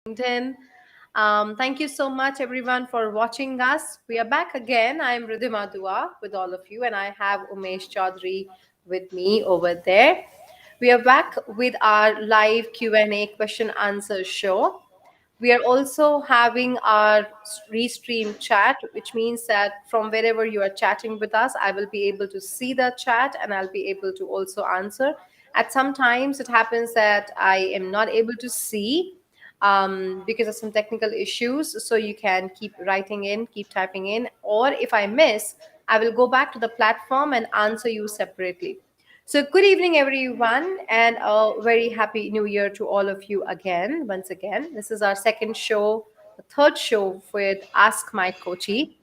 LinkedIn. Thank you so much, everyone, for watching us. We are back again. I'm Ridhima Dua with all of you, and I have Umesh Chaudhary with me over there. We are back with our live Q&A question answer show. We are also having our restream chat, which means that from wherever you are chatting with us, I will be able to see the chat and I'll be able to also answer. At some times, it happens that I am not able to see because of some technical issues. So you can keep writing in, keep typing in, or if I miss, I will go back to the platform and answer you separately. So, good evening, everyone, and a very happy new year to all of you again. Once again, this is our second show, the third show with Ask My Coachee.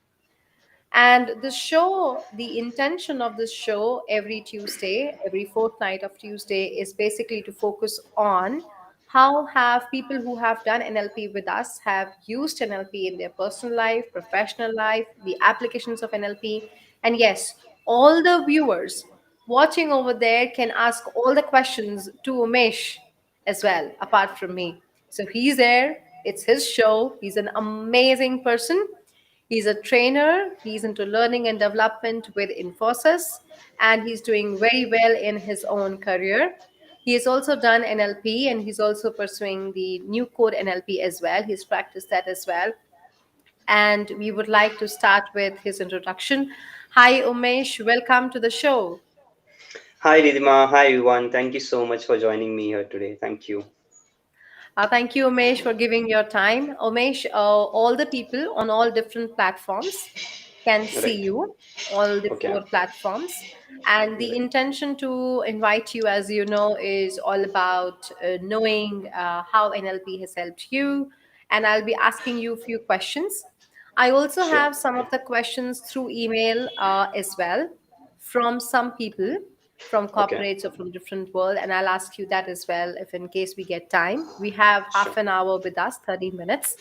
And the show, the intention of this show every Tuesday, every fortnight of Tuesday, is basically to focus on how have people who have done NLP with us have used NLP in their personal life, professional life, the applications of NLP. And yes, all the viewers watching over there can ask all the questions to Umesh as well, apart from me. So he's there. It's his show. He's an amazing person. He's a trainer, he's into learning and development with Infosys, and he's doing very well in his own career. He has also done NLP and he's also pursuing the new code NLP as well. He's practiced that as well. And we would like to start with his introduction. Hi, Umesh, welcome to the show. Hi Ridhima, hi everyone. Thank you so much for joining me here today. Thank you. Thank you, Umesh, for giving your time. Umesh, all the people on all different platforms can see Right. you, all the Okay. four platforms. And the Right. intention to invite you, as you know, is all about knowing how NLP has helped you. And I'll be asking you a few questions. I also Sure. have some of the questions through email as well from some people from Okay. corporates or from different world, and I'll ask you that as well if in case we get time. We have Sure. half an hour with us, 30 minutes.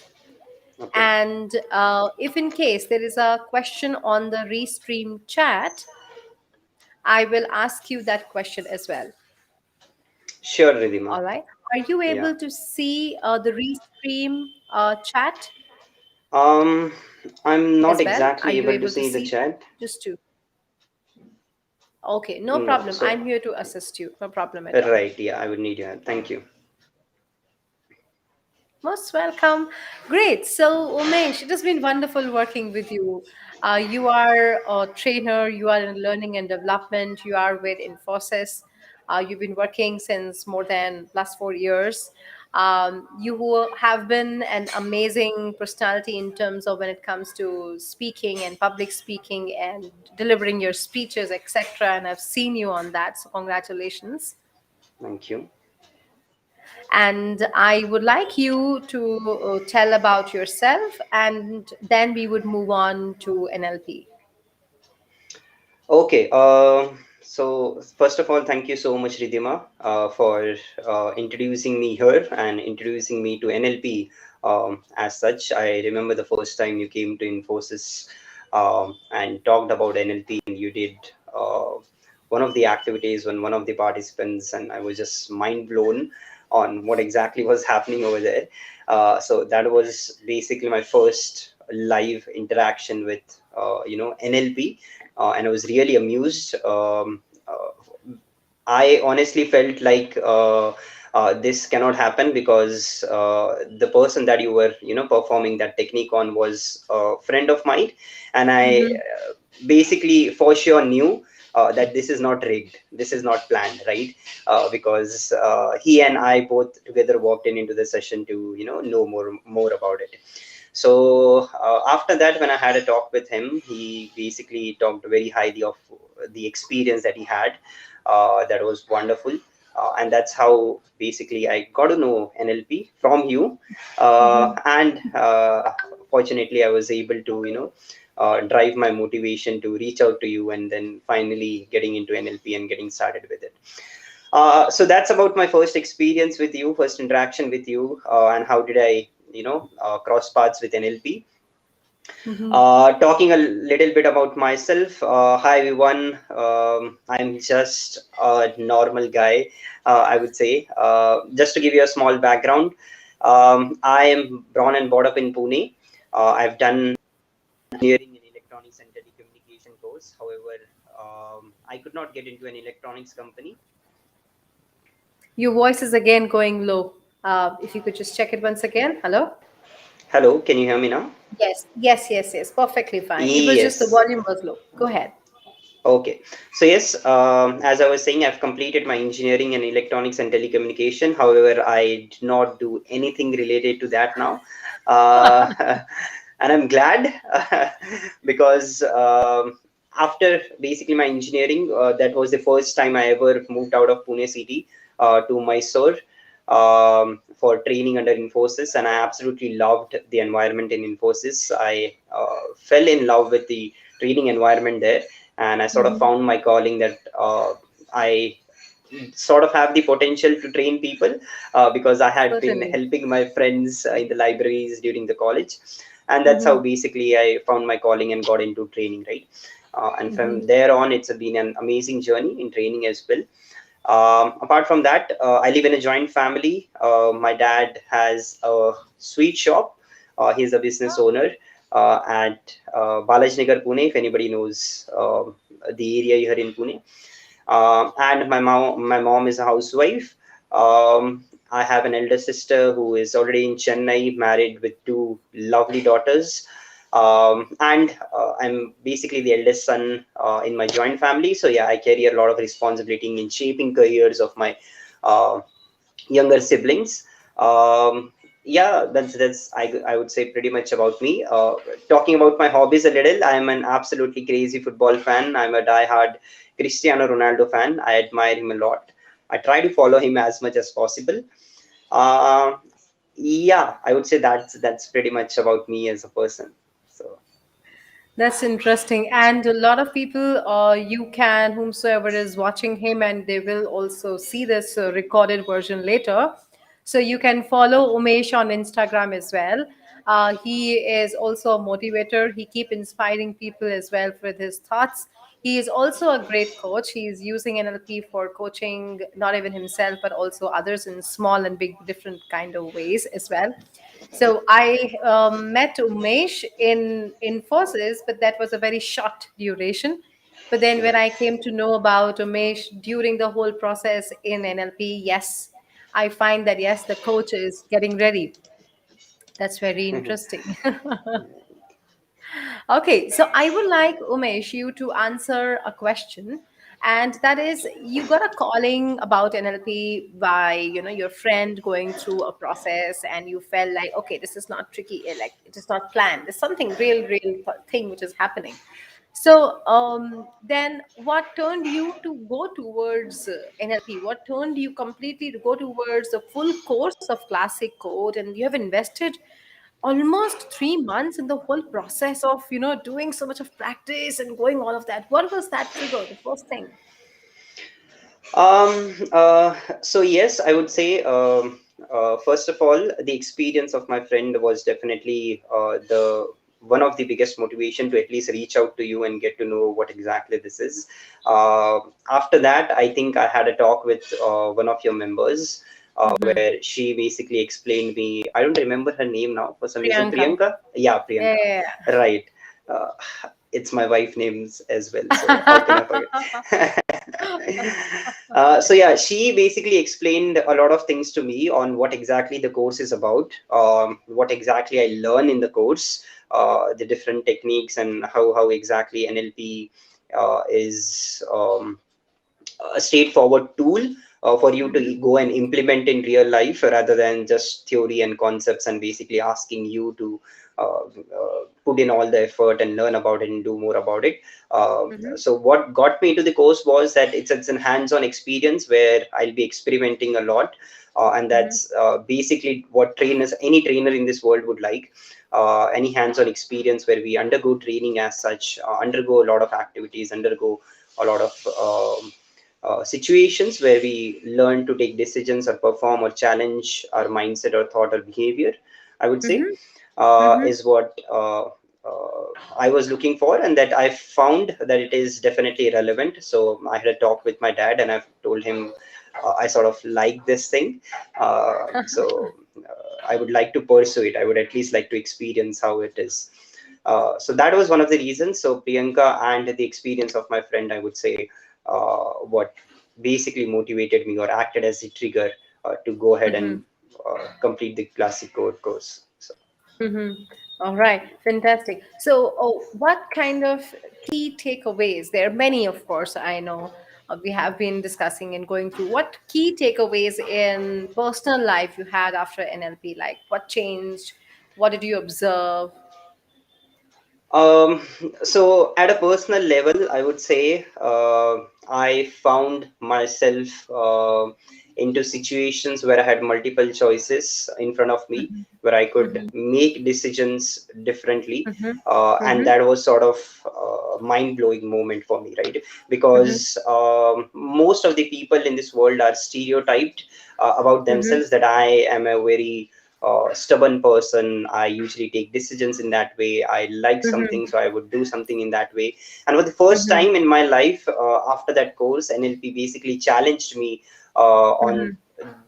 Okay. And if in case there is a question on the restream chat, I will ask you that question as well. Sure, Ridhima. All right, are you Yeah. able to see the restream chat Um, I'm not as well? Are exactly you able to able to see the see? chat. Just to Okay, no No. problem, So, I'm here to assist you, no problem at all. right. Yeah, I would need your help. Thank you. Most welcome. Great. So, Umesh, it has been wonderful working with you. You are a trainer, you are in learning and development, you are with Infosys. You've been working since more than plus 4 years. You have been an amazing personality in terms of when it comes to speaking and public speaking and delivering your speeches, etc. And I've seen you on that. So, congratulations. Thank you. And I would like you to tell about yourself, and then we would move on to NLP. Okay. So first of all, thank you so much, Ridhima, for introducing me here and introducing me to NLP. As such, I remember the first time you came to Infosys and talked about NLP, and you did one of the activities when one of the participants, and I was just mind blown on what exactly was happening over there. So that was basically my first live interaction with NLP, and I was really amused. I honestly felt like this cannot happen because the person that you were, performing that technique on was a friend of mine, and I Mm-hmm. basically for sure knew that this is not rigged, this is not planned, right? Because he and I both together walked into the session to, know more about it. So after that, when I had a talk with him, he basically talked very highly of the experience that he had. That was wonderful. And that's how basically I got to know NLP from you. Mm-hmm. And fortunately, I was able to, drive my motivation to reach out to you and then finally getting into NLP and getting started with it. So that's about my first experience with you, first interaction with you, and how did I, cross paths with NLP. Mm-hmm. Talking a little bit about myself. Hi everyone. I'm just a normal guy, I would say. Just to give you a small background. I am born and brought up in Pune. I've done engineering in electronics and telecommunication course. However, I could not get into an electronics company. Your voice is again going low. If you could just check it once again. Hello? Hello, can you hear me now? Yes, yes, yes, yes. Perfectly fine. It was just the Yes. volume was low. Go ahead. Okay. So yes, as I was saying, I've completed my engineering in electronics and telecommunication. However, I did not do anything related to that now. Uh, and I'm glad because after basically my engineering, that was the first time I ever moved out of Pune city to Mysore for training under Infosys, and I absolutely loved the environment in Infosys. I fell in love with the training environment there, and I sort of Hmm. found my calling that I sort of have the potential to train people because I had been Certainly. helping my friends in the libraries during the college, and that's how Hmm. basically I found my calling and got into training, right? And Hmm. from there on, it's been an amazing journey in training as well. Apart from that, I live in a joint family. My dad has a sweet shop. He's a business owner at Balajnagar, Pune, if anybody knows the area here in Pune. And my mom is a housewife. I have an elder sister who is already in Chennai, married with two lovely daughters. And I'm basically the eldest son in my joint family. So yeah, I carry a lot of responsibility in shaping careers of my uh, younger siblings. Yeah, I would say pretty much about me. Talking about my hobbies a little, I'm an absolutely crazy football fan. I'm a die-hard Cristiano Ronaldo fan. I admire him a lot. I try to follow him as much as possible. Uh, yeah, I would say that's pretty much about me as a person. So. That's interesting. And a lot of people, you can, whomsoever is watching him, and they will also see this recorded version later. So you can follow Umesh on Instagram as well. He is also a motivator. He keep inspiring people as well with his thoughts. He is also a great coach. He is using NLP for coaching not even himself but also others in small and big different kind of ways as well. So I met Umesh in Infosys, but that was a very short duration. But then when I came to know about Umesh during the whole process in NLP, yes, I find that yes, the coach is getting ready. That's very interesting. Okay, so I would like Umesh you to answer a question, and that is, you got a calling about NLP by your friend going through a process, and you felt like, okay, this is not tricky, like it is not planned. There's something real thing which is happening. So then, what turned you to go towards NLP? What turned you completely to go towards the full course of classic code, and you have invested almost 3 months in the whole process of doing so much of practice and going all of that. What was that trigger, the first thing? So yes, I would say first of all, the experience of my friend was definitely the one of the biggest motivation to at least reach out to you and get to know what exactly this is. After that, I think I had a talk with one of your members Hmm. where she basically explained me. I don't remember her name now for some reason. Priyanka. Priyanka? Yeah, Priyanka. Yeah. Right. Uh, it's my wife names as well, so how can I forget? So yeah, she basically explained a lot of things to me on what exactly the course is about, what exactly I learn in the course, the different techniques, and how exactly NLP is a straightforward tool for you to Hmm. go and implement in real life rather than just theory and concepts and basically asking you to put in all the effort and learn about it and do more about it. Hmm. So what got me to the course was that it's a hands-on experience where I'll be experimenting a lot, and Hmm. that's basically what trainers, any trainer in this world would like. Any hands-on experience where we undergo training as such, undergo a lot of activities, undergo a lot of situations where we learn to take decisions or perform or challenge our mindset or thought or behavior, I would say, Hmm. Hmm. is what I was looking for, and that I found that it is definitely relevant. So I had a talk with my dad, and I've told him I sort of like this thing. So I would like to pursue it. I would at least like to experience how it is. So that was one of the reasons. So Priyanka and the experience of my friend, I would say, what basically motivated me or acted as the trigger to go ahead Mm-hmm. and complete the classic code course. So. Mm-hmm. All right, fantastic. So, what kind of key takeaways? There are many, of course, I know we have been discussing and going through. What key takeaways in personal life you had after NLP? Like, what changed? What did you observe? Um, so at a personal level, I would say I found myself into situations where I had multiple choices in front of me, Mm-hmm. where I could Mm-hmm. make decisions differently, Mm-hmm. and Mm-hmm. that was sort of a mind-blowing moment for me, right? Mm-hmm. Because most of the people in this world are stereotyped about Mm-hmm. themselves that I am a very stubborn person. I usually take decisions in that way. I like Mm-hmm. something, so I would do something in that way. And for the first Mm-hmm. time in my life, after that course, NLP basically challenged me on Mm-hmm.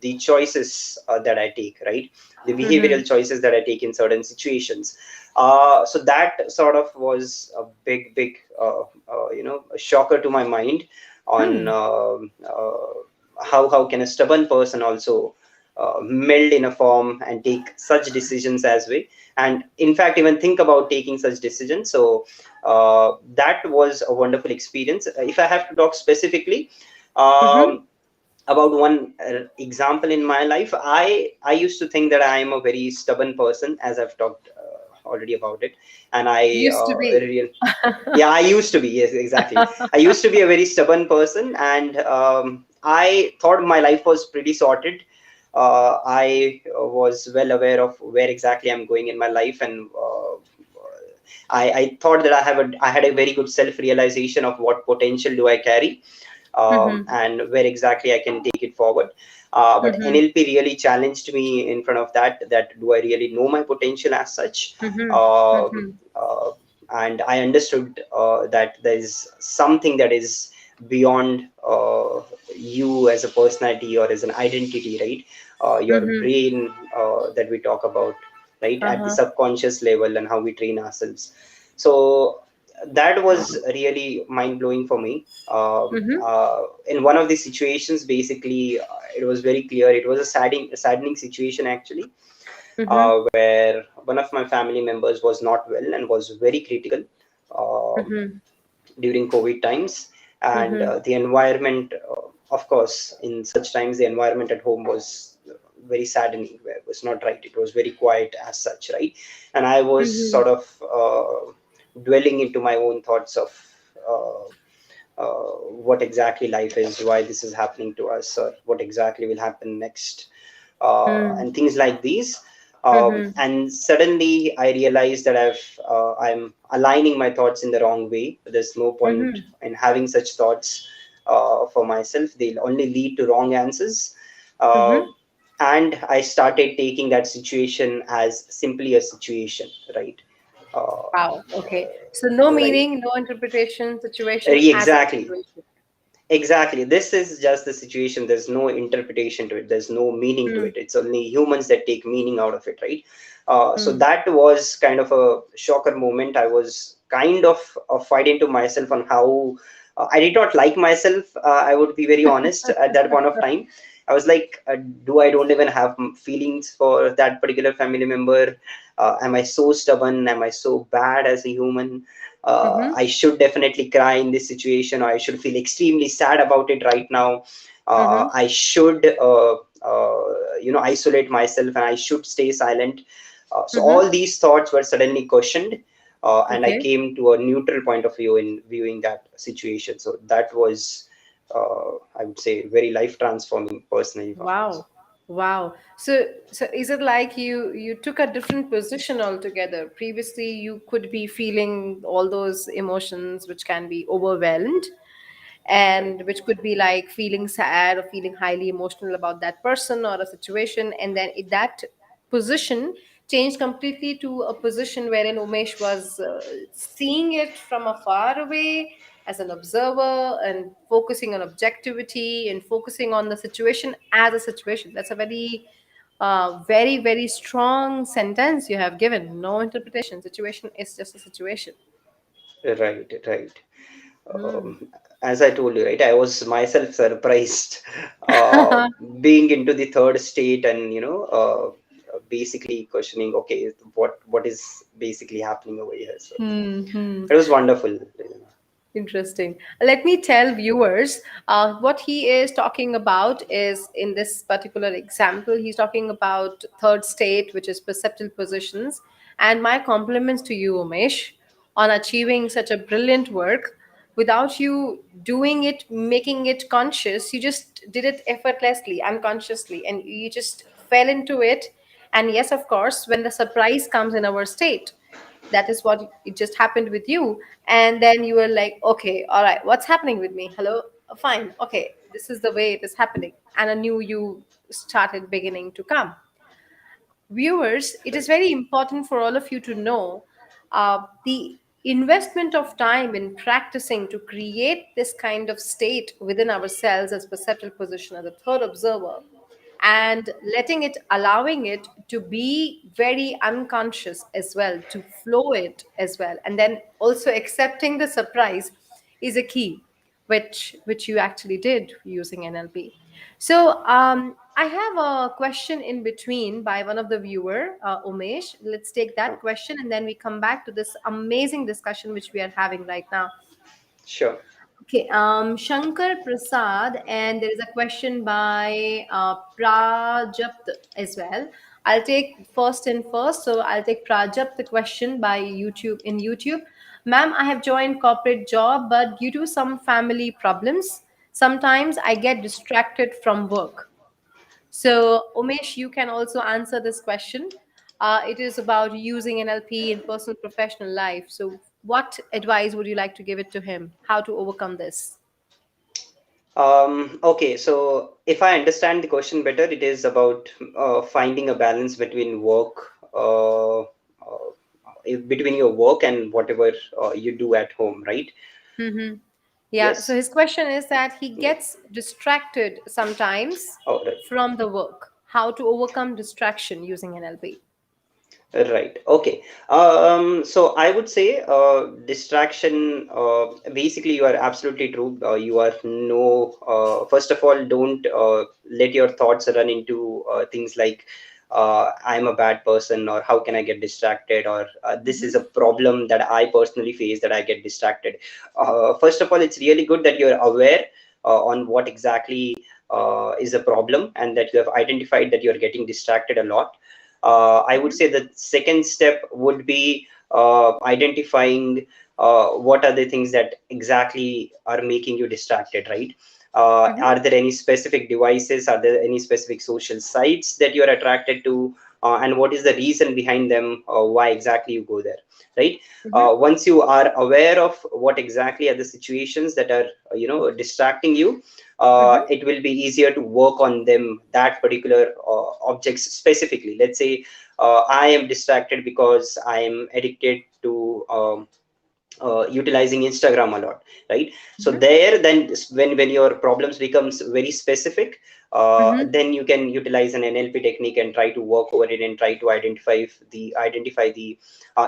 the choices that I take, right? The Mm-hmm. behavioral choices that I take in certain situations. So that sort of was a big, a shocker to my mind on Hmm. how can a stubborn person also meld in a form and take such decisions as way, and in fact even think about taking such decisions. So that was a wonderful experience. If I have to talk specifically Mm-hmm. um, about one example in my life, I used to think that I am a very stubborn person, as I've talked already about it. And Used to be. yeah, I used to be. Yes, exactly. I used to be a very stubborn person, and I thought my life was pretty sorted. I was well aware of where exactly I'm going in my life, and I thought that I had a very good self realization of what potential do I carry, Mm-hmm. and where exactly I can take it forward. But Mm-hmm. NLP really challenged me in front of that. That do I really know my potential as such? Mm-hmm. Um, Mm-hmm. uh, and I understood that there is something that is beyond you as a personality or as an identity, right? Your Mm-hmm. brain that we talk about, right, at the Uh-huh. subconscious level, and how we train ourselves. So that was really mind blowing for me. Mm-hmm. In one of the situations, basically, it was very clear. It was a saddening situation actually, Mm-hmm. where one of my family members was not well and was very critical um, Mm-hmm. during COVID times. And Mm-hmm. the environment, of course, in such times, the environment at home was very saddening, where it was not right. It was very quiet as such, right? And I was Mm-hmm. sort of dwelling into my own thoughts of uh, what exactly life is, why this is happening to us, or what exactly will happen next, and things like these. Mm-hmm. And suddenly I realized that I'm aligning my thoughts in the wrong way. There's no point Mm-hmm. in having such thoughts for myself. They'll only lead to wrong answers. Uh, Mm-hmm. and I started taking that situation as simply a situation, right? Uh, Wow. Okay. So no right. meaning, no interpretation, situation as a Exactly. situation. Exactly. This is just the situation. There's no interpretation to it. There's no meaning to Mm-hmm. it. It's only humans that take meaning out of it, right? So Mm-hmm. that was kind of a shocker moment. I was kind of fighting to myself on how I did not like myself. I would be very honest at that point of time. I was like, do I don't even have feelings for that particular family member? Am I so stubborn? Am I so bad as a human? Mm-hmm. I should definitely cry in this situation, or I should feel extremely sad about it right now. Mm-hmm. I should, isolate myself, and I should stay silent. So all Mm-hmm. these thoughts were suddenly questioned, and I Okay. came to a neutral point of view in viewing that situation. So that was, I would say, very life transforming personally for me. Wow. Wow. So is it like you took a different position altogether? Previously, you could be feeling all those emotions which can be overwhelmed, and which could be like feeling sad or feeling highly emotional about that person or a situation, and then that position changed completely to a position wherein Umesh was seeing it from afar away, as an observer and focusing on objectivity and focusing on the situation as a situation. That's a very, very strong sentence you have given. No interpretation. Situation is just a situation. Right, right. Hmm. Um, as I told you, right, I was myself surprised uh, being into the third state and basically questioning, okay, what is basically happening over here. So Hmm. it was wonderful. Interesting. Let me tell viewers what he is talking about is in this particular example, he's talking about third state, which is perceptual positions. And my compliments to you, Umesh, on achieving such a brilliant work without you doing it, making it conscious. You just did it effortlessly, unconsciously, and you just fell into it. And yes, of course, when the surprise comes in our state, that is what it just happened with you, and then you were like, okay, all right, what's happening with me? Hello. Fine, okay, this is the way it is happening, and a new you started beginning to come. Viewers, it is Right. very important for all of you to know the investment of time in practicing to create this kind of state within ourselves as perceptual position as a third observer, and letting it, allowing it to be very unconscious as well, to flow it as well, and then also accepting the surprise is a key, which you actually did using NLP. So I have a question in between by one of the viewer, Umesh. Let's take that question and then we come back to this amazing discussion which we are having right now. Sure. Okay, Shankar Prasad, and there is a question by Prajapt as well. I'll take first and first. So I'll take Prajapt the question by YouTube in YouTube. Ma'am, I have joined corporate job, but due to some family problems, sometimes I get distracted from work. So, Umesh, you can also answer this question. It is about using NLP in personal professional life. So, what advice would you like to give it to him? How to overcome this? Okay, so if I understand the question better, it is about finding a balance between between your work and whatever you do at home, right? Mm-hmm. Yeah. So Yes. his question is that he Yeah. gets distracted sometimes Oh, right. from the work. How to overcome distraction using NLP? Right. Okay. So I would say distraction. Basically, you are absolutely true. You are no. First of all, don't let your thoughts run into things like I'm a bad person, or how can I get distracted, or this is Mm-hmm. a problem that I personally face that I get distracted. First of all, it's really good that you're aware on what exactly is a problem, and that you have identified that you're getting distracted a lot. I would say the second step would be identifying what are the things that exactly are making you distracted, right? Mm-hmm. Are there any specific devices? Are there any specific social sites that you are attracted to? And what is the reason behind them? Why exactly you go there, right? Mm-hmm. Once you are aware of what exactly are the situations that are, distracting you, Mm-hmm. it will be easier to work on them, that particular objects specifically. Let's say I am distracted because I am addicted to utilizing Instagram a lot, right? So Mm-hmm. there, then when your problems becomes very specific, Mm-hmm. then you can utilize an NLP technique and try to work over it and try to identify the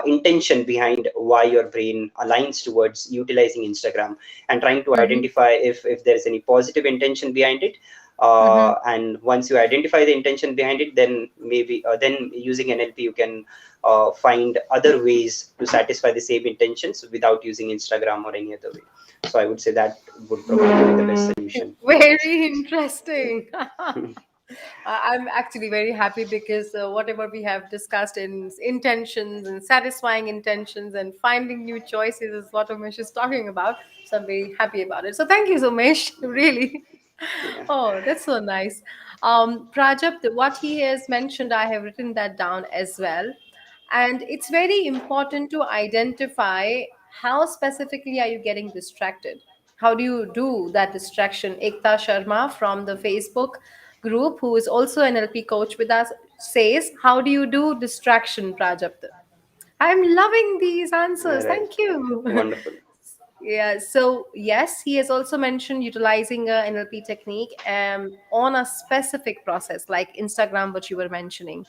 intention behind why your brain aligns towards utilizing Instagram, and trying to Mm-hmm. identify if there is any positive intention behind it. Mm-hmm. And once you identify the intention behind it, then maybe then using NLP you can find other ways to satisfy the same intentions without using Instagram or any other way. So I would say that would provide you with the best solution. Very interesting. I'm actually very happy because whatever we have discussed in intentions and satisfying intentions and finding new choices is what Umesh is talking about. So I'm very happy about it. So thank you, Umesh. Really. Yeah, Oh, that's so nice. Prajapt, what he has mentioned, I have written that down as well. And it's very important to identify how specifically are you getting distracted. How do you do that distraction? Ekta Sharma from the Facebook group, who is also an LP coach with us, says, how do you do distraction, Prajapt? I'm loving these answers. right. Thank you. Wonderful. Yeah, so yes, he has also mentioned utilizing a NLP technique on a specific process like Instagram, which you were mentioning.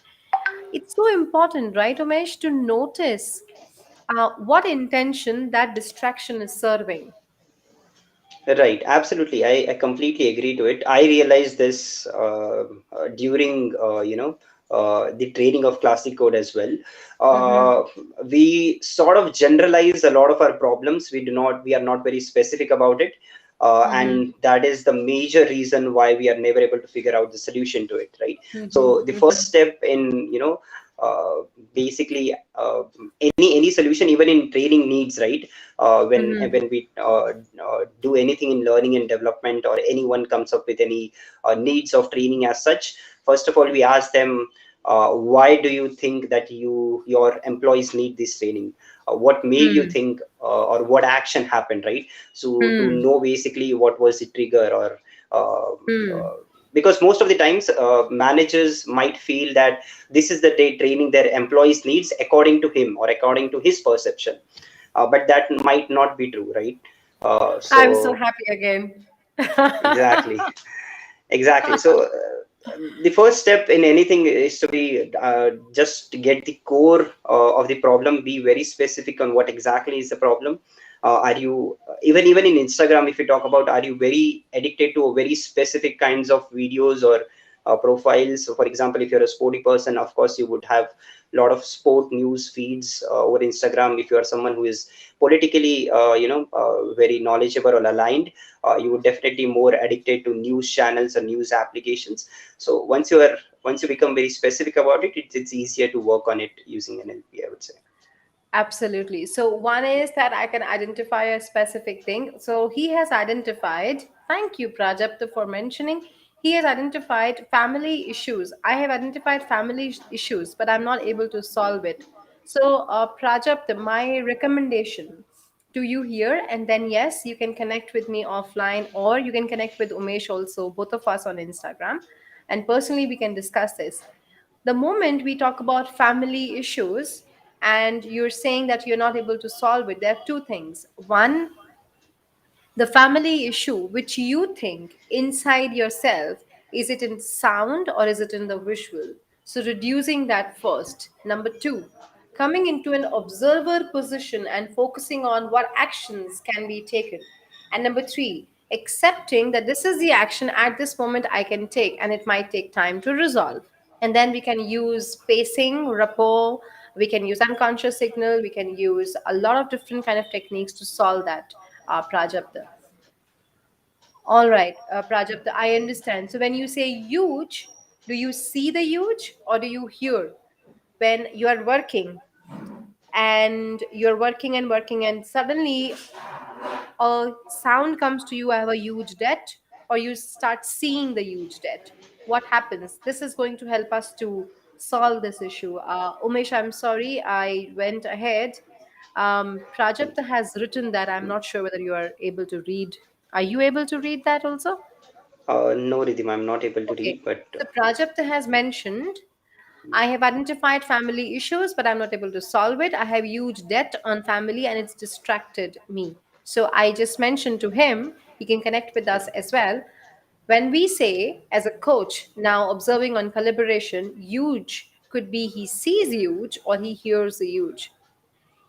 It's so important, right, Umesh, to notice what intention that distraction is serving. Right, absolutely. I completely agree to it. I realized this during the training of classic code as well. Mm-hmm. Uh, we sort of generalize a lot of our problems. We are not very specific about it, Mm-hmm. and that is the major reason why we are never able to figure out the solution to it. Right. So the Mm-hmm. first step in basically any solution, even in training needs, right? Mm-hmm. When we do anything in learning and development, or anyone comes up with any needs of training as such, first of all we ask them, why do you think that your employees need this training? What made you Mm-hmm. think, or what action happened, right? So to Hmm. know basically what was the trigger, or uh, Hmm. uh, because most of the times managers might feel that this is the day training their employees needs according to him or according to his perception, but that might not be true, right? I'm so So happy again. exactly, exactly. So the first step in anything is to be just get the core of the problem, be very specific on what exactly is the problem. Are you even in Instagram, if you talk about, are you very addicted to a very specific kinds of videos or profiles? So for example, if you're a sporty person, of course you would have a lot of sport news feeds over Instagram. If you are someone who is politically very knowledgeable or aligned, you would definitely more addicted to news channels or news applications. So once you become very specific about it, it's easier to work on it using NLP, I would say. Absolutely. So, one is that I can identify a specific thing. So, he has identified, thank you, Prajapta, for mentioning. He has identified family issues. I have identified family issues, but I'm not able to solve it. So, Prajapta, my recommendation to you here, and then yes, you can connect with me offline, or you can connect with Umesh also, both of us on Instagram. And personally, we can discuss this. The moment we talk about family issues and you're saying that you're not able to solve it, there are two things. One, the family issue which you think inside yourself, is it in sound or is it in the visual? So reducing that first. Number two, coming into an observer position and focusing on what actions can be taken. And number three, accepting that this is the action at this moment I can take and it might take time to resolve. And then we can use pacing, rapport, we can use unconscious signal, we can use a lot of different kind of techniques to solve that, Prajapta. All right, Prajapta, I understand. So when you say huge, do you see the huge or do you hear? When you are working and you're working and working and suddenly a sound comes to you, I have a huge debt, or you start seeing the huge debt. What happens? This is going to help us to solve this issue. Umesh, I'm sorry, I went ahead. Prajapta has written that. I'm not sure whether you are able to read. Are you able to read that also? No, Ridhima, I'm not able to Okay. read, but So Prajapta has mentioned, I have identified family issues, but I'm not able to solve it. I have huge debt on family and it's distracted me. So I just mentioned to him, he can connect with us as well. When we say, as a coach, now observing on collaboration, huge could be he sees huge or he hears the huge.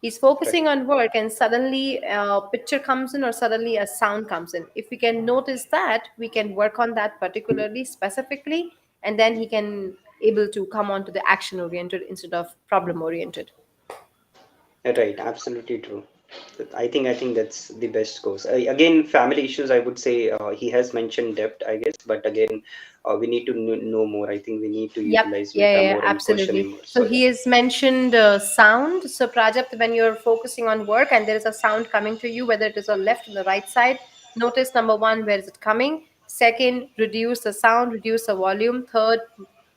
He's right. focusing on work and suddenly a picture comes in or suddenly a sound comes in. If we can notice that, we can work on that particularly specifically, and then he can able to come on to the action oriented instead of problem oriented. Right, absolutely true. I think that's the best course. Again, family issues, I would say he has mentioned debt, I guess, but again, we need to know more. I think we need to Yep. utilize Yeah, yeah, yeah, more and question him absolutely. more. So So yeah. he has mentioned sound. So Prajapt, when you're focusing on work and there is a sound coming to you, whether it is on left or the right side, notice number one, where is it coming? Second, reduce the sound, reduce the volume. Third,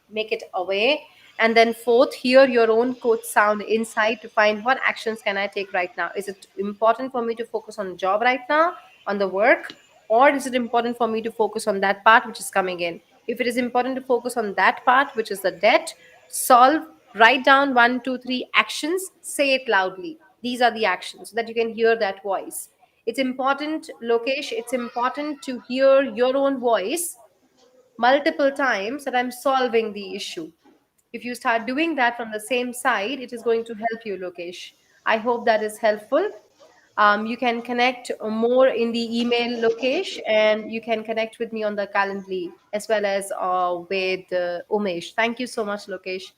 make it away. And then fourth, hear your own coach sound inside to find what actions can I take right now. Is it important for me to focus on the job right now, on the work, or is it important for me to focus on that part which is coming in? If it is important to focus on that part which is the debt, solve, write down one, two, three actions, say it loudly. These are the actions so that you can hear that voice. It's important, Lokesh, it's important to hear your own voice multiple times that I'm solving the issue. If you start doing that from the same side, it is going to help you, Lokesh. I hope that is helpful. You can connect more in the email, Lokesh, and you can connect with me on the Calendly as well as with Umesh. Thank you so much, Lokesh.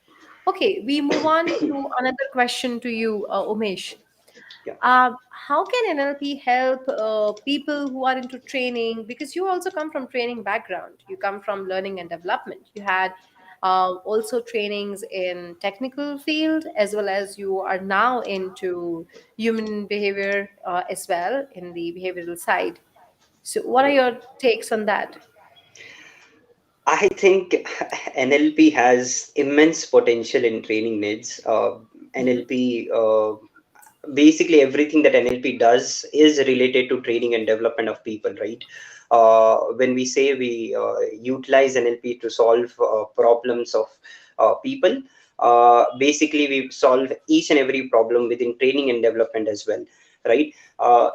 Okay, we move on to another question to you, Umesh. Yeah. How can NLP help people who are into training? Because you also come from training background. You come from learning and development. You had also trainings in technical field as well as you are now into human behavior as well in the behavioral side. So, what are Right. your takes on that? I think NLP has immense potential in training needs. NLP, basically everything that NLP does is related to training and development of people, right? When we say we utilize NLP to solve problems of people, basically we solve each and every problem within training and development as well, right?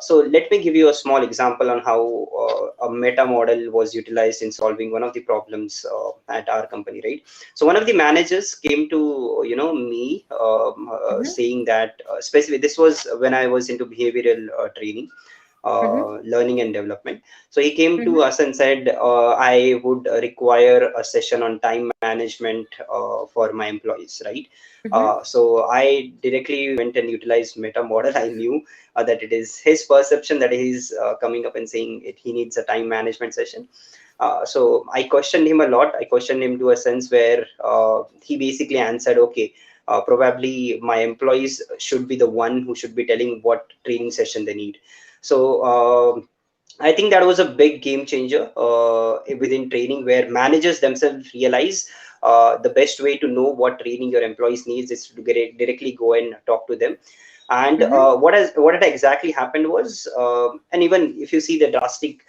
So let me give you a small example on how a meta model was utilized in solving one of the problems at our company, right? So one of the managers came to me, Mm-hmm. saying that specifically this was when I was into behavioral training, Mm-hmm. learning and development. So he came Mm-hmm. to us and said, I would require a session on time management for my employees, right? Mm-hmm. So I directly went and utilized meta model. I knew that it is his perception that he's coming up and saying he needs a time management session. So I questioned him a lot. I questioned him to a sense where he basically answered, okay, probably my employees should be the one who should be telling what training session they need. So I think that was a big game changer within training, where managers themselves realize the best way to know what training your employees needs is to directly go and talk to them. And Mm-hmm. what had exactly happened was, and even if you see the drastic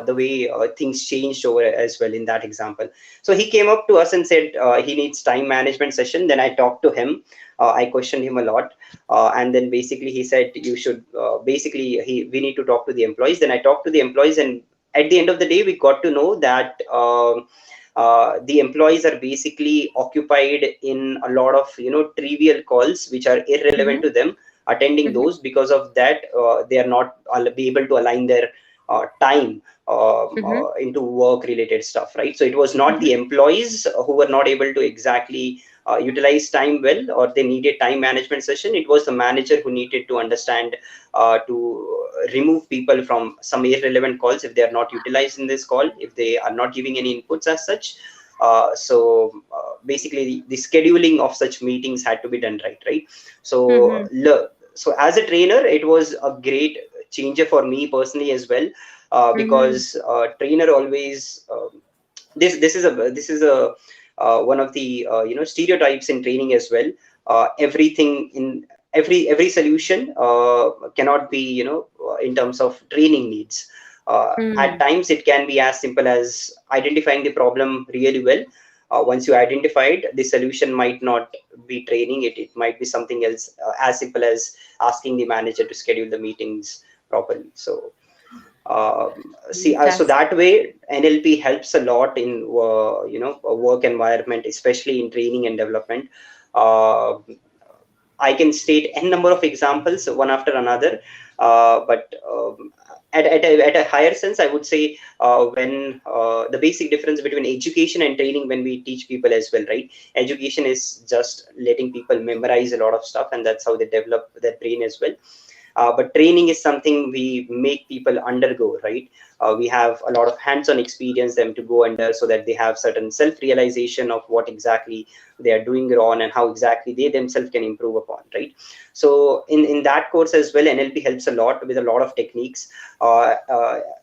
the way things changed over as well in that example. So he came up to us and said he needs time management session. Then I talked to him. I questioned him a lot, and then basically he said you should basically we need to talk to the employees. Then I talked to the employees, and at the end of the day we got to know that the employees are basically occupied in a lot of trivial calls which are irrelevant Mm-hmm. to them, attending Mm-hmm. those. Because of that they are not be able to align their time into work related stuff, right? So it was not the Mm-hmm. employees who were not able to exactly utilize time well, or they needed time management session. It was the manager who needed to understand to remove people from some irrelevant calls if they are not utilized in this call, if they are not giving any inputs as such. Basically the scheduling of such meetings had to be done right. So Mm-hmm. so as a trainer it was a great changer for me personally as well, Mm-hmm. because trainer always this is a one of the stereotypes in training as well. Everything in every solution cannot be in terms of training needs. At Mm-hmm. times it can be as simple as identifying the problem really well. Once you identify it, the solution might not be training. It might be something else, as simple as asking the manager to schedule the meetings properly. So so That's that way NLP helps a lot in a work environment, especially in training and development. uh, I can state n number of examples one after another, but at a higher sense I would say, when the basic difference between education and training, when we teach people as well, right? Education is just letting people memorize a lot of stuff, and that's how they develop their brain as well. But training is something we make people undergo, right? We have a lot of hands-on experience them to go under, so that they have certain self-realization of what exactly they are doing wrong and how exactly they themselves can improve upon, right? So in that course as well, NLP helps a lot with a lot of techniques.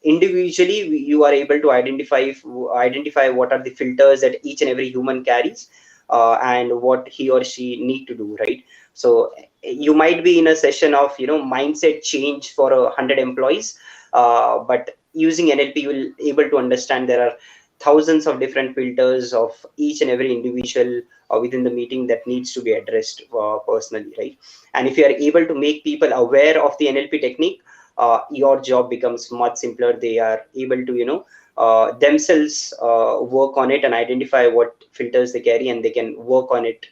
Individually you are able to identify what are the filters that each and every human carries, and what he or she need to do, right? So you might be in a session of mindset change for 100 employees, but using NLP you will able to understand there are thousands of different filters of each and every individual within the meeting that needs to be addressed personally, right? And if you are able to make people aware of the NLP technique, your job becomes much simpler. They are able to themselves work on it and identify what filters they carry, and they can work on it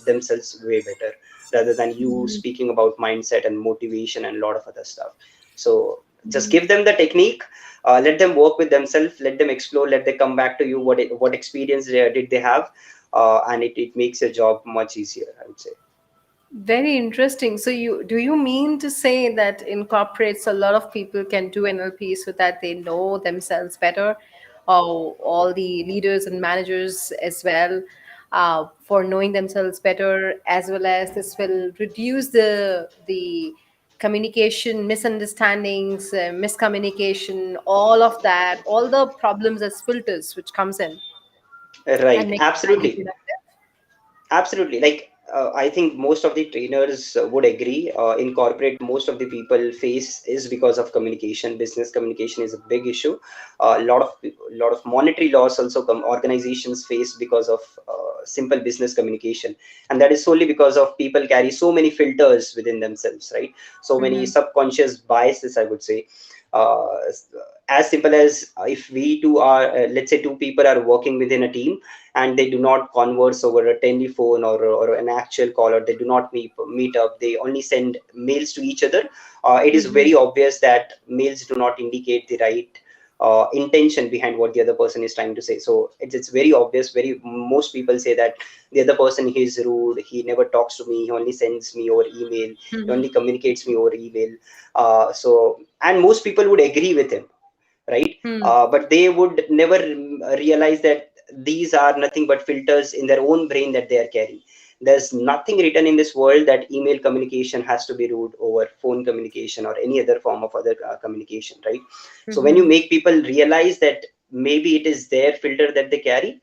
themselves way better, rather than you speaking about mindset and motivation and a lot of other stuff. So just give them the technique, let them work with themselves, let them explore, let them come back to you what experience did they have, and it makes your job much easier, I would say. Very interesting. So you mean to say that in corporates a lot of people can do NLP so that they know themselves better, or all the leaders and managers as well, for knowing themselves better, as well as this will reduce the communication misunderstandings, miscommunication, all of that, all the problems as filters which comes in, and Right, make it highly absolutely. productive. Absolutely. Like, I think most of the trainers would agree. In corporate, most of the people face is because of communication. Business communication is a big issue. A lot of monetary loss also organizations face because of simple business communication, and that is solely because of people carry so many filters within themselves, right? So many Mm-hmm. subconscious biases, I would say. Uh, as simple as if we two are, let's say, two people are working within a team, and they do not converse over a telephone or an actual call, or they do not meet up, they only send mails to each other. It is Mm-hmm. very obvious that mails do not indicate the right intention behind what the other person is trying to say. So it's very obvious. Very most people say that the other person, he is rude, he never talks to me, he only sends me over email, he only communicates me over email. And most people would agree with him, right? But they would never realize that these are nothing but filters in their own brain that they are carrying. There's nothing written in this world that email communication has to be rude over phone communication or any other form of other communication, right? So when you Mm-hmm. make people realize that maybe it is their filter that they carry,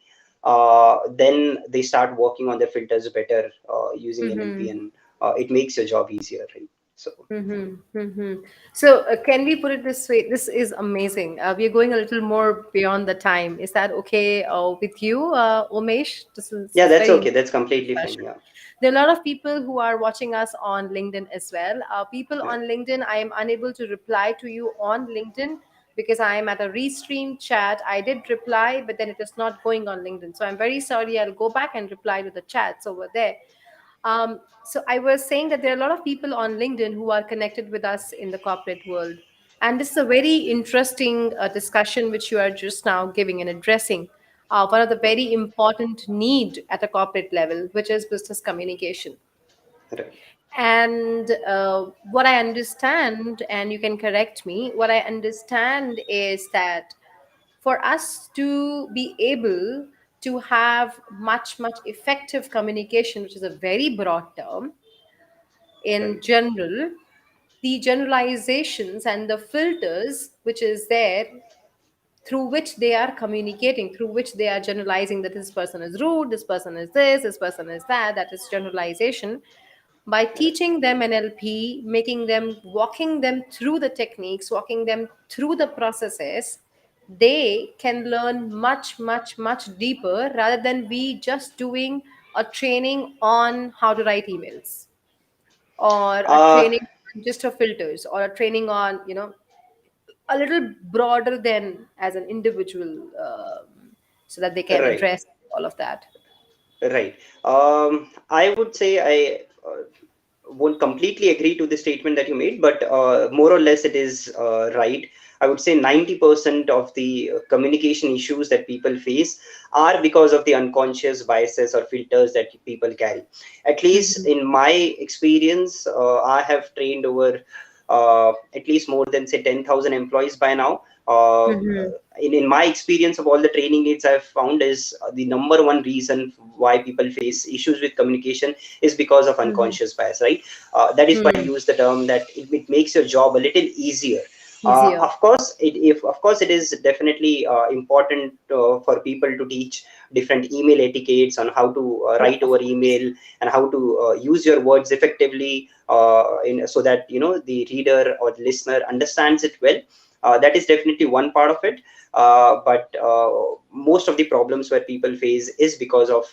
then they start working on their filters better using NLP, Mm-hmm. and it makes your job easier, right? So Mm-hmm. Mm-hmm. So, can we put it this way? This is amazing. We are going a little more beyond the time. Is that okay with you, Umesh? This is yeah, this that's very okay, that's interesting completely fine. discussion. Yeah. There are a lot of people who are watching us on LinkedIn as well. People Right. on LinkedIn, I am unable to reply to you on LinkedIn because I am at a restream chat. I did reply, but then it is not going on LinkedIn. So I'm very sorry. I'll go back and reply to the chats over there. So I was saying that there are a lot of people on LinkedIn who are connected with us in the corporate world. And this is a very interesting discussion which you are just now giving and addressing. One of the very important need at a corporate level, which is business communication. Right. And what I understand, and you can correct me, what I understand is that for us to be able to have much, much effective communication, which is a very broad term, in Right. general, the generalizations and the filters which is there through which they are communicating, through which they are generalizing that this person is rude, this person is this person is that, that is generalization. By Right. teaching them NLP, making them, walking them through the techniques, walking them through the processes, they can learn much, much, much deeper rather than we just doing a training on how to write emails, or a Uh, training on just a filters, or a training on, a little broader than as an individual, so that they can right. address all of that. Right. I would say I won't completely agree to the statement that you made, but more or less it is right. I would say 90% of the communication issues that people face are because of the unconscious biases or filters that people carry. At least Mhm. in my experience, I have trained over at least more than say 10,000 employees by now. Mhm. In my experience of all the training aids I've found is the number one reason why people face issues with communication is because of Mhm. unconscious bias, right? That is why I Hmm. use the term that it makes your job a little easier. Easier. Of course, if of course it is definitely important for people to teach different email etiquettes on how to Yeah, write of over course. email and how to use your words effectively, so that the reader or the listener understands it well. That is definitely one part of it. But most of the problems where people face is because of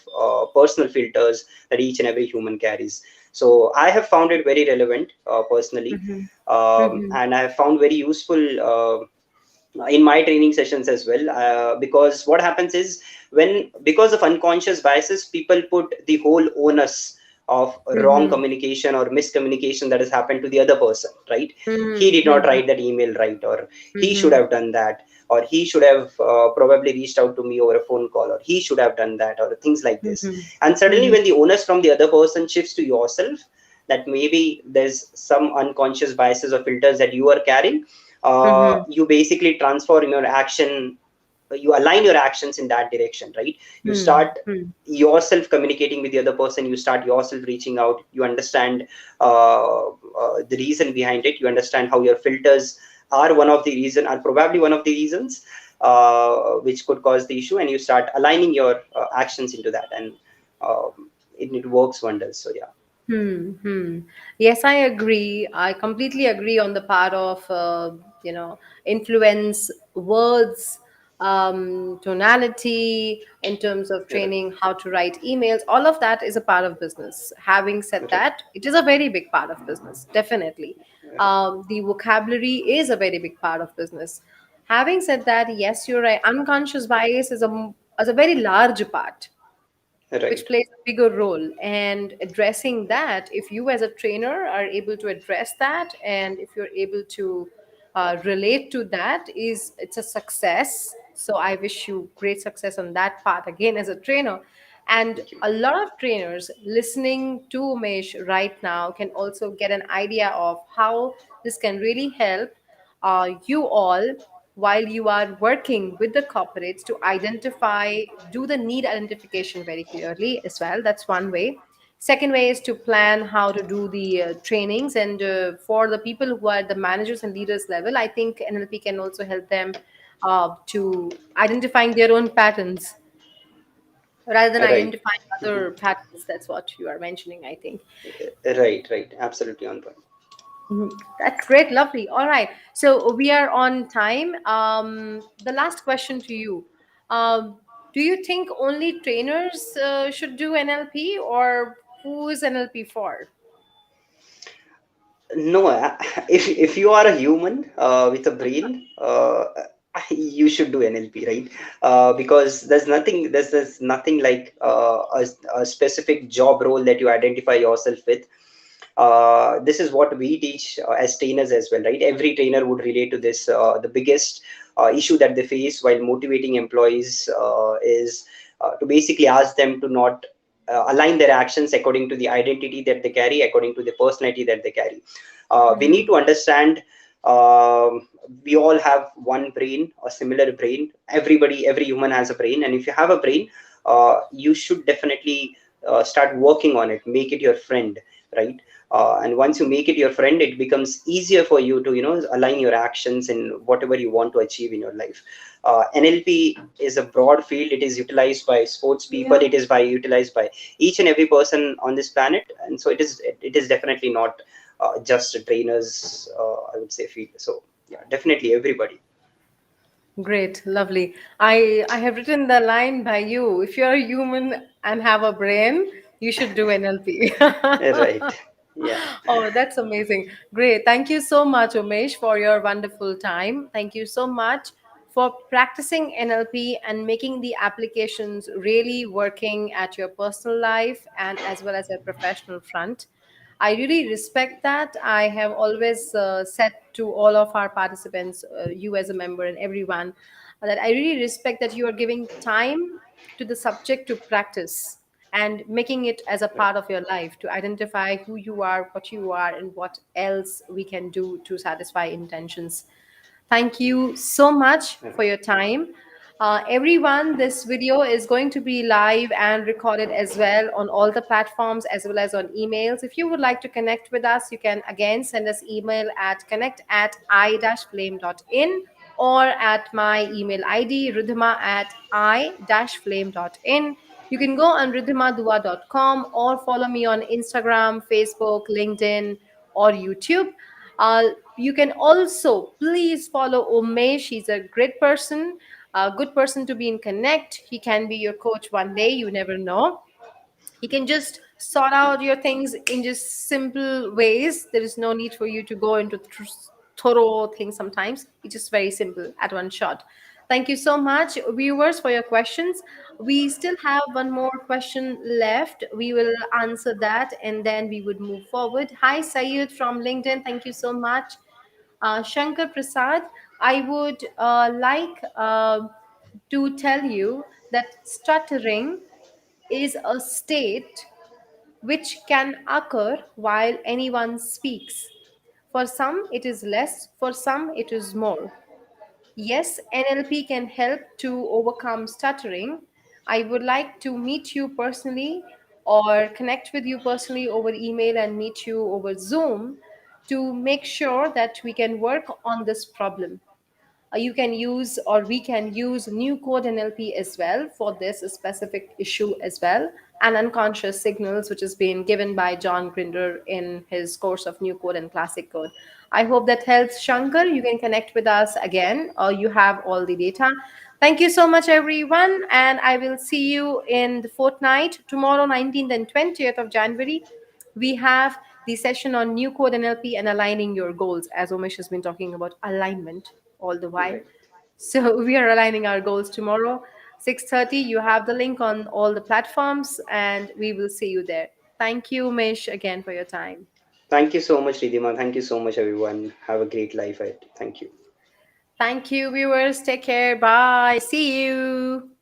personal filters that each and every human carries. So I have found it very relevant personally, Mm-hmm. Mm-hmm. and I have found very useful in my training sessions as well, because what happens is, when because of unconscious biases, people put the whole onus of wrong Mm-hmm. communication or miscommunication that has happened to the other person, right? He did not Mm-hmm. write that email right, or he should Mm-hmm. have done that, or he should have probably reached out to me over a phone call, or he should have done that, or things like this. Mm-hmm. And suddenly, Mm-hmm. when the onus from the other person shifts to yourself, that maybe there's some unconscious biases or filters that you are carrying, Mm-hmm. you basically transform your action, you align your actions in that direction, right? You start Mm-hmm. yourself communicating with the other person, you start yourself reaching out, you understand the reason behind it, you understand how your filters are one of the reason, are probably one of the reasons which could cause the issue, and you start aligning your actions into that, and it works wonders. So yeah. Hmm. Hmm. Yes, I agree. I completely agree on the part of influence, words, tonality, in terms of Right. training how to write emails. All of that is a part of business. Having said Right. that, it is a very big part of business. Definitely, Right. the vocabulary is a very big part of business. Having said that, yes, you're right. Unconscious bias is a very large part which Right. plays a bigger role, and addressing that, if you as a trainer are able to address that, and if you're able to relate to that, is it's a success. So I wish you great success on that part again as a trainer. And Thank you. a lot of trainers listening to Umesh right now can also get an idea of how this can really help you all while you are working with the corporates to identify, do the need identification very clearly as well. That's one way. Second way is to plan how to do the trainings. And for the people who are at the managers and leaders level, I think NLP can also help them to identifying their own patterns rather than Right. identifying other patterns. That's what you are mentioning, I think. Right. Right. Absolutely on point. Mhm. That's great, lovely. All right, so we are on time. The last question to you: do you think only trainers should do NLP, or who is NLP for? No, if you are a human with a brain, you should do NLP, right? Because there's nothing like a specific job role that you identify yourself with. This is what we teach as trainers as well, right? Every trainer would relate to this. The biggest issue that they face while motivating employees is to basically ask them to not align their actions according to the identity that they carry, according to the personality that they carry. We need Mm-hmm. to understand, um, we all have one brain, a similar brain. Every human has a brain, and if you have a brain, you should definitely start working on it, make it your friend, right? And once you make it your friend, it becomes easier for you to align your actions in whatever you want to achieve in your life. NLP is a broad field. It is utilized by sports people, it is by utilized by each and every person on this planet, and so it is definitely not just trainers, I would say, field. So yeah, definitely everybody. Great, lovely. I have written the line by you. If you're a human and have a brain, you should do NLP. Right. Yeah. Oh, that's amazing. Great. Thank you so much, Umesh, for your wonderful time. Thank you so much for practicing NLP and making the applications really working at your personal life and as well as your professional front. I really respect that. I have always said to all of our participants, you as a member and everyone, that I really respect that you are giving time to the subject to practice and making it as a Right. part of your life to identify who you are, and what else we can do to satisfy intentions. Thank you so much Right. for your time. Everyone, this video is going to be live and recorded as well on all the platforms as well as on emails. If you would like to connect with us, you can again send us email at connect@i-flame.in or at my email ID ridhima@i-flame.in. You can go on ridhimadua.com or follow me on Instagram, Facebook, LinkedIn, or YouTube. You can also please follow Umesh. He's a great person, a good person to be in connect. He can be your coach one day. You never know. He can just sort out your things in just simple ways. There is no need for you to go into thorough things sometimes. It's just very simple at one shot. Thank you so much, viewers, for your questions. We still have one more question left. We will answer that and then we would move forward. Hi, Sayed from LinkedIn. Thank you so much. Shankar Prasad, I would like to tell you that stuttering is a state which can occur while anyone speaks. For some, it is less, for some, it is more. Yes, NLP can help to overcome stuttering. I would like to meet you personally or connect with you personally over email and meet you over Zoom to make sure that we can work on this problem. You can use or we can use new code NLP as well for this specific issue as well, and unconscious signals, which has been given by John Grinder in his course of new code and classic code. I hope that helps. Shankar, you can connect with us again, or you have all the data. Thank you so much, everyone, and I will see you in the fortnight tomorrow, 19th and 20th of January. We have the session on new code NLP and aligning your goals, as Umesh has been talking about alignment all the while. Right. So we are aligning our goals tomorrow, 6:30. You have the link on all the platforms, and we will see you there. Thank you, Umesh, again for your time. Thank you so much, Ridhima. Thank you so much, everyone. Have a great life ahead. Thank you. Thank you, viewers. Take care. Bye. See you.